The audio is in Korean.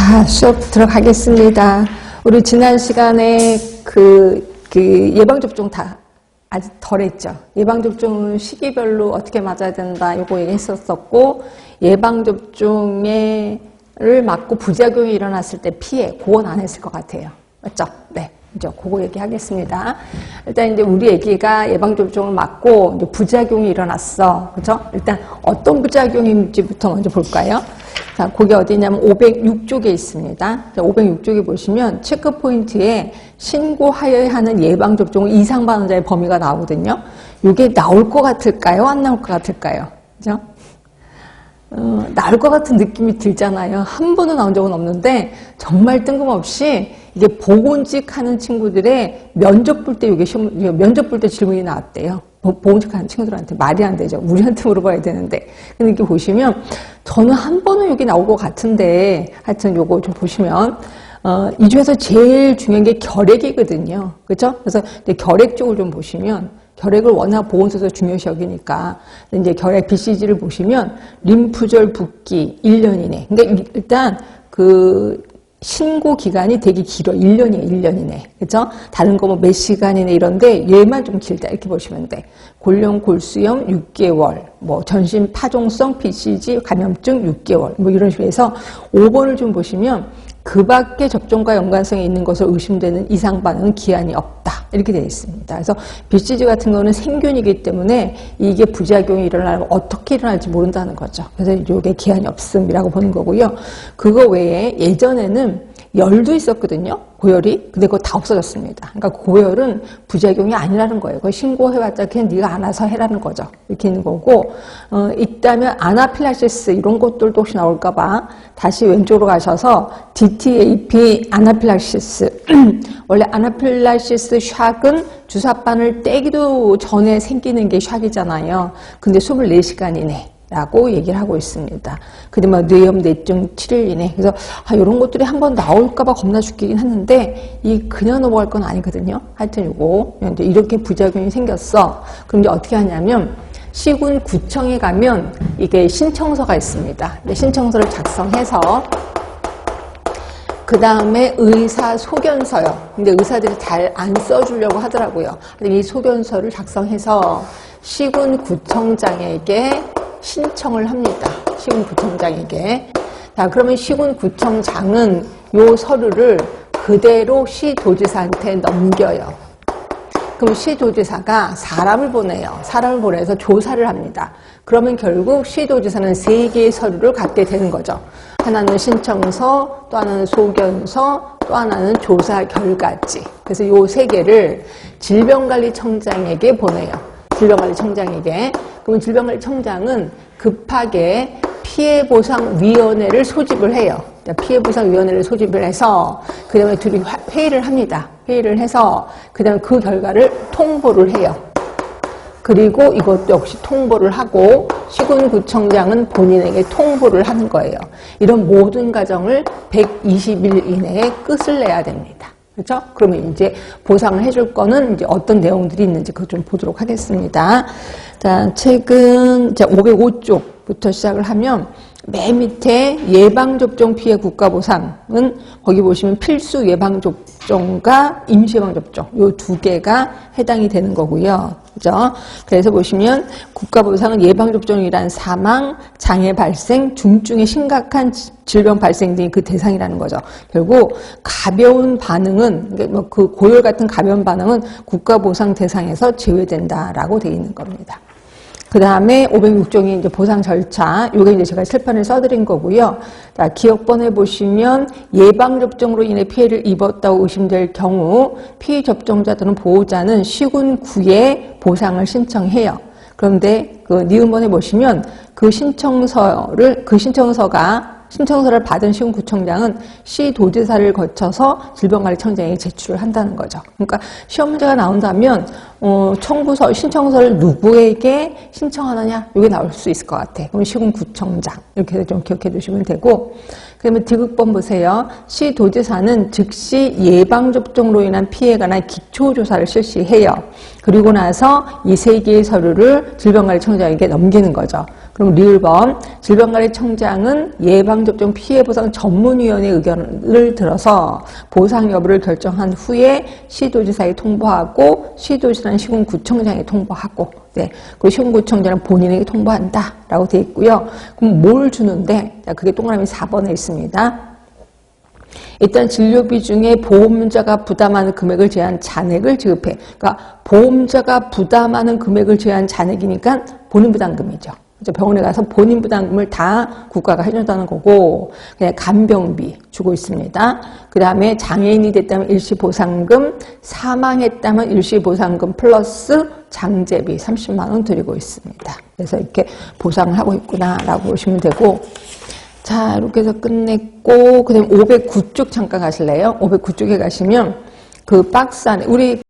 자, 수업 들어가겠습니다. 우리 지난 시간에 그 예방접종 다 아직 덜 했죠. 예방접종은 시기별로 어떻게 맞아야 된다, 이거 얘기했었고, 예방접종을 맞고 부작용이 일어났을 때 피해, 그건 안 했을 것 같아요. 맞죠? 네. 이제 그거 얘기하겠습니다. 일단 이제 우리 애기가 예방접종을 맞고 이제 부작용이 일어났어. 그죠? 일단 어떤 부작용인지부터 먼저 볼까요? 자, 그게 어디냐면 506쪽에 있습니다. 자, 506쪽에 보시면 체크포인트에 신고하여야 하는 예방접종 이상 반응자의 범위가 나오거든요. 이게 나올 것 같을까요? 안 나올 것 같을까요? 그죠? 나올 것 같은 느낌이 들잖아요. 한 번도 나온 적은 없는데 정말 뜬금없이 이게 보건직 하는 친구들의 면접 볼 때 이게 면접 볼 때 질문이 나왔대요. 보건직 하는 친구들한테 말이 안 되죠. 우리한테 물어봐야 되는데. 근데 이렇게 보시면 저는 한 번은 여기 나올 것 같은데 하여튼 요거 좀 보시면 이 중에서 제일 중요한 게 결핵이거든요. 그렇죠? 그래서 이제 결핵 쪽을 좀 보시면 결핵을 워낙 보건소에서 중요시 여기니까 이제 결핵 BCG를 보시면 림프절 붓기 1년 이내. 그러니까 일단 그 신고 기간이 되게 길어. 1년이에요. 1년 이내. 그죠? 다른 거 뭐 몇 시간 이내 이런데 얘만 좀 길다. 이렇게 보시면 돼. 골령 골수염 6개월, 뭐 전신 파종성 BCG 감염증 6개월, 뭐 이런 식으로 해서 5번을 좀 보시면 그 밖에 접종과 연관성이 있는 것으로 의심되는 이상 반응은 기한이 없다. 이렇게 되어 있습니다. 그래서 BCG 같은 거는 생균이기 때문에 이게 부작용이 일어나면 어떻게 일어날지 모른다는 거죠. 그래서 이게 기한이 없음이라고 보는 거고요. 그거 외에 예전에는 열도 있었거든요. 고열이. 근데 그거 다 없어졌습니다. 그러니까 고열은 부작용이 아니라는 거예요. 그거 신고해봤자 그냥 네가 알아서 해라는 거죠. 이렇게 있는 거고, 있다면 아나필락시스 이런 것들도 혹시 나올까봐 다시 왼쪽으로 가셔서 DTAP 아나필락시스. 원래 아나필락시스 샥은 주사바늘 떼기도 전에 생기는 게 샥이잖아요. 근데 24시간 이내. 라고 얘기를 하고 있습니다. 근데 뭐 뇌염, 뇌증 7일 이내. 그래서 이런 것들이 한번 나올까봐 겁나 죽긴 했는데 그냥 넘어갈 건 아니거든요. 하여튼 요거 이제 이렇게 부작용이 생겼어. 그럼 이제 어떻게 하냐면 시군 구청에 가면 이게 신청서가 있습니다. 신청서를 작성해서 그 다음에 의사 소견서요. 근데 의사들이 잘 안 써주려고 하더라고요. 이 소견서를 작성해서 시군 구청장에게 신청을 합니다. 시군구청장에게. 자, 그러면 시군구청장은 요 서류를 그대로 시도지사한테 넘겨요. 그럼 시도지사가 사람을 보내요. 사람을 보내서 조사를 합니다. 그러면 결국 시도지사는 3개의 서류를 갖게 되는 거죠. 하나는 신청서, 또 하나는 소견서, 또 하나는 조사 결과지. 그래서 요 3개를 질병관리청장에게 보내요. 질병관리청장에게. 그러면 질병관리청장은 급하게 피해보상위원회를 소집을 해요. 피해보상위원회를 소집을 해서 그 다음에 둘이 회의를 합니다. 회의를 해서 그 다음에 그 결과를 통보를 해요. 그리고 이것도 역시 통보를 하고 시군구청장은 본인에게 통보를 하는 거예요. 이런 모든 과정을 120일 이내에 끝을 내야 됩니다. 그렇죠? 그러면 이제 보상을 해줄 거는 이제 어떤 내용들이 있는지 그거 좀 보도록 하겠습니다. 자, 책은 505쪽부터 시작을 하면 맨 밑에 예방접종 피해 국가보상은 거기 보시면 필수 예방접종과 임시예방접종 요 2개가 해당이 되는 거고요. 그죠? 그래서 보시면 국가보상은 예방접종이란 사망, 장애 발생, 중증의 심각한 질병 발생 등이 그 대상이라는 거죠. 결국 가벼운 반응은 뭐 그 고열 같은 가벼운 반응은 국가보상 대상에서 제외된다라고 되어 있는 겁니다. 그 다음에 506종이 이제 보상 절차, 요게 이제 제가 실판을 써드린 거고요. 자, 기억번에 보시면 예방접종으로 인해 피해를 입었다고 의심될 경우 피해 접종자 또는 보호자는 시군구에 보상을 신청해요. 그런데 그 니은번에 보시면 신청서를 받은 시군구청장은 시도지사를 거쳐서 질병관리청장에게 제출을 한다는 거죠. 그러니까 시험 문제가 나온다면 신청서를 누구에게 신청하느냐 이게 나올 수 있을 것 같아. 그럼 시군구청장 이렇게 좀 기억해 두시면 되고, 그러면 디귿번 보세요. 시도지사는 즉시 예방접종으로 인한 피해에 관한 기초조사를 실시해요. 그리고 나서 이 3개의 서류를 질병관리청장에게 넘기는 거죠. 그리고 리을번 질병관리청장은 예방접종 피해보상 전문위원회 의견을 들어서 보상 여부를 결정한 후에 시도지사에 통보하고 시도지사는 시군구청장에 통보하고 네, 그 시군구청장은 본인에게 통보한다라고 되어 있고요. 그럼 뭘 주는데? 자, 그게 동그라미 4번에 있습니다. 일단 진료비 중에 보험자가 부담하는 금액을 제한 잔액을 지급해. 그러니까 보험자가 부담하는 금액을 제한 잔액이니까 본인 부담금이죠. 병원에 가서 본인 부담금을 다 국가가 해준다는 거고, 그냥 간병비 주고 있습니다. 그 다음에 장애인이 됐다면 일시보상금, 사망했다면 일시보상금 플러스 장제비 30만 원 드리고 있습니다. 그래서 이렇게 보상을 하고 있구나라고 보시면 되고, 자, 이렇게 해서 끝냈고, 그 다음에 509쪽 잠깐 가실래요? 509쪽에 가시면 그 박스 안에, 우리